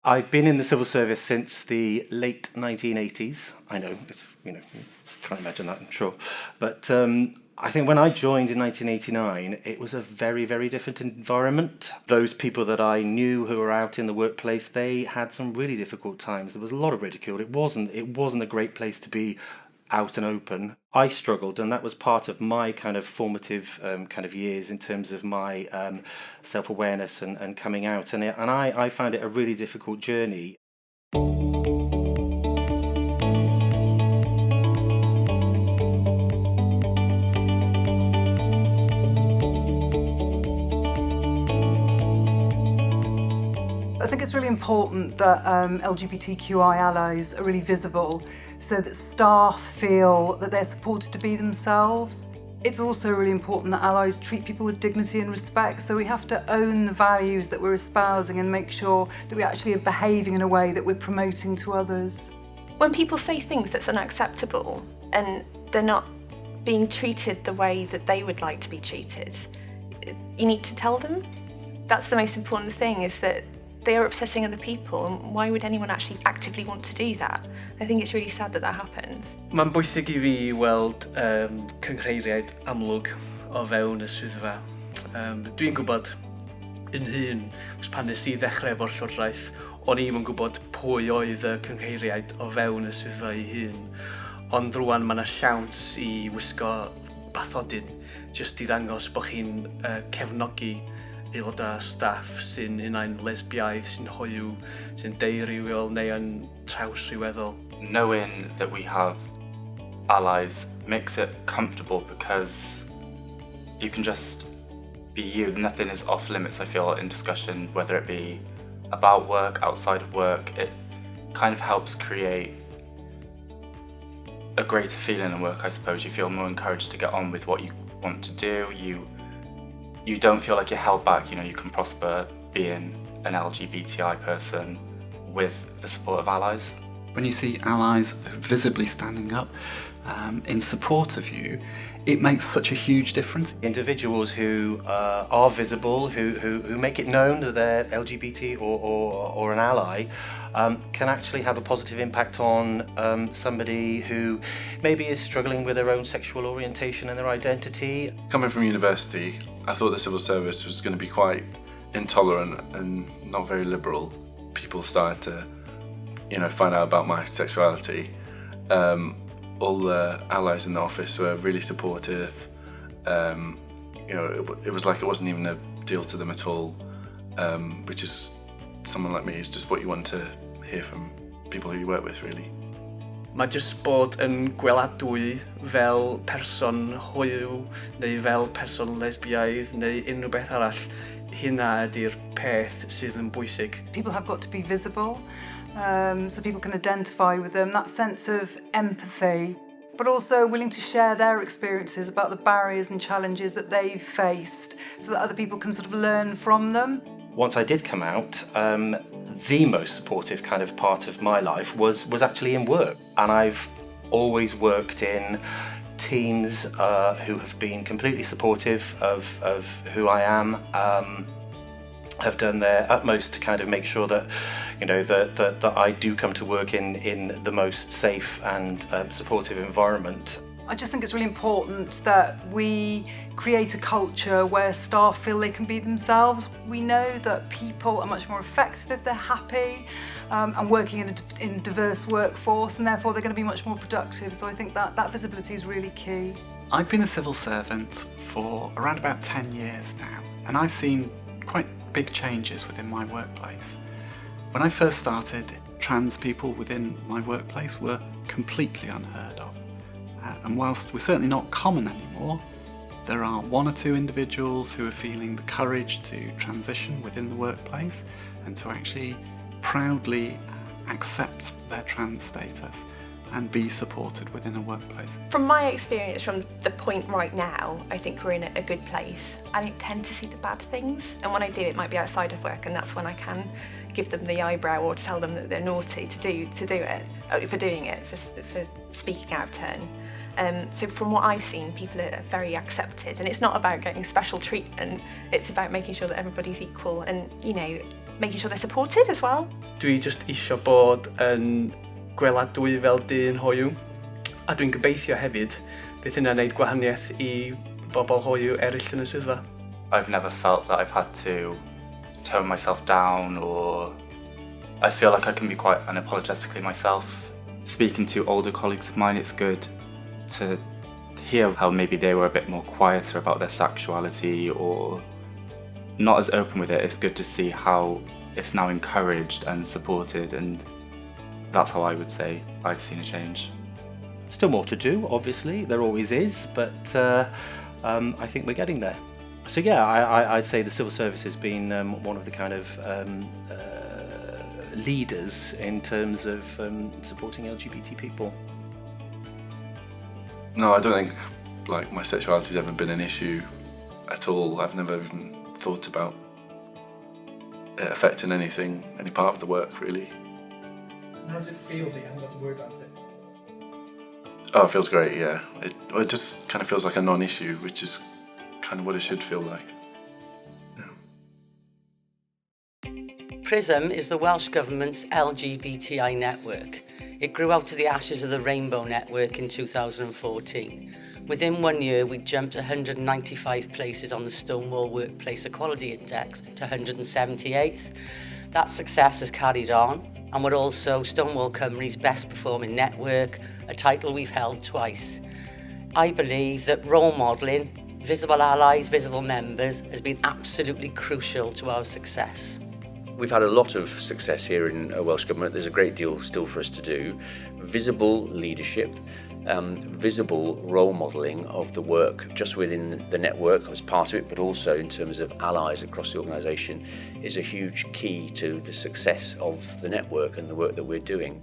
I've been in the civil service since the late 1980s. I know, you can't imagine that, I'm sure. But I think when I joined in 1989, it was a very, very different environment. Those people that I knew who were out in the workplace, they had some really difficult times. There was a lot of ridicule. It wasn't a great place to be out and open. I struggled, and that was part of my kind of formative kind of years in terms of my self-awareness and coming out. And I found it a really difficult journey. I think it's really important that LGBTQI allies are really visible so that staff feel that they're supported to be themselves. It's also really important that allies treat people with dignity and respect, so we have to own the values that we're espousing and make sure that we actually are behaving in a way that we're promoting to others. When people say things that's unacceptable and they're not being treated the way that they would like to be treated, you need to tell them. That's the most important thing, is that they are upsetting other people, and why would anyone actually actively want to do that? I think it's really sad that that happens. Mae'n bwysig I fi weld cynghreiriaid amlwg o fewn y swyddfa. Dwi'n gwybod yn hun, pan nes I ddechrau efo'r llywodraeth, o'n I'm yn gwybod pwy oedd y cynghreiriaid o fewn y swyddfa I hun. Ond rwan mae 'na siawns I wisgo bathodyn, jyst I ddangos bod chi'n cefnogi aelodau staff sy'n unau'n lesbiaidd, sy'n hoyw, sy'n deurywiol neu yn trawsrhyweddol. Knowing that we have allies makes it comfortable because you can just be you. Nothing is off limits, I feel, in discussion, whether it be about work, outside of work. It kind of helps create a greater feeling in work, I suppose. You feel more encouraged to get on with what you want to do. You don't feel like you're held back. You can prosper being an LGBTI person with the support of allies. When you see allies visibly standing up in support of you, it makes such a huge difference. Individuals who are visible, who make it known that they're LGBT or an ally, can actually have a positive impact on somebody who maybe is struggling with their own sexual orientation and their identity. Coming from university, I thought the civil service was going to be quite intolerant and not very liberal. People started to, find out about my sexuality. All the allies in the office were really supportive. It was like it wasn't even a deal to them at all, which is, someone like me, is just what you want to hear from people who you work with, really. Mae jyst bod yn gweladwy fel person hoyw neu fel person lesbiaidd neu unrhyw beth arall, hynna ydy'r peth sydd yn bwysig. People have got to be visible, so people can identify with them, that sense of empathy, but also willing to share their experiences about the barriers and challenges that they've faced so that other people can sort of learn from them. Once I did come out, the most supportive kind of part of my life was actually in work. And I've always worked in teams who have been completely supportive of who I am, have done their utmost to kind of make sure that, that I do come to work in the most safe and supportive environment. I just think it's really important that we create a culture where staff feel they can be themselves. We know that people are much more effective if they're happy and working in a diverse workforce, and therefore they're going to be much more productive. So I think that visibility is really key. I've been a civil servant for around about 10 years now, and I've seen quite big changes within my workplace. When I first started, trans people within my workplace were completely unheard of. And whilst we're certainly not common anymore, there are one or two individuals who are feeling the courage to transition within the workplace and to actually proudly accept their trans status and be supported within a workplace. From my experience, from the point right now, I think we're in a good place. I don't tend to see the bad things, and when I do, it might be outside of work, and that's when I can give them the eyebrow or tell them that they're naughty for doing it, for speaking out of turn. So from what I've seen, people are very accepted, and it's not about getting special treatment, it's about making sure that everybody's equal and, making sure they're supported as well. Dwi just isio bod yn gweladwy fel dyn hoyw, a dwi'n gobeithio hefyd bydd hynna'n gwneud gwahaniaeth i bobl hoyw eraill yn y swyddfa. I've never felt that I've had to tone myself down, or I feel like I can be quite unapologetically myself. Speaking to older colleagues of mine, it's good to hear how maybe they were a bit more quieter about their sexuality or not as open with it. It's good to see how it's now encouraged and supported, and that's how I would say I've seen a change. Still more to do, obviously, there always is, but I think we're getting there. So yeah, I'd say the civil service has been one of the kind of leaders in terms of supporting LGBT people. No, I don't think like my sexuality's ever been an issue at all. I've never even thought about it affecting anything, any part of the work, really. How does it feel that you haven't got to worry about it? Oh, it feels great, yeah. It just kind of feels like a non-issue, which is kind of what it should feel like. Yeah. PRISM is the Welsh Government's LGBTI network. It grew out of the ashes of the Rainbow Network in 2014. Within 1 year, we jumped 195 places on the Stonewall Workplace Equality Index to 178th. That success has carried on, and we're also Stonewall Cymru's best performing network, a title we've held twice. I believe that role modelling, visible allies, visible members, has been absolutely crucial to our success. We've had a lot of success here in Welsh Government. There's a great deal still for us to do. Visible leadership, visible role modelling of the work just within the network as part of it, but also in terms of allies across the organisation is a huge key to the success of the network and the work that we're doing.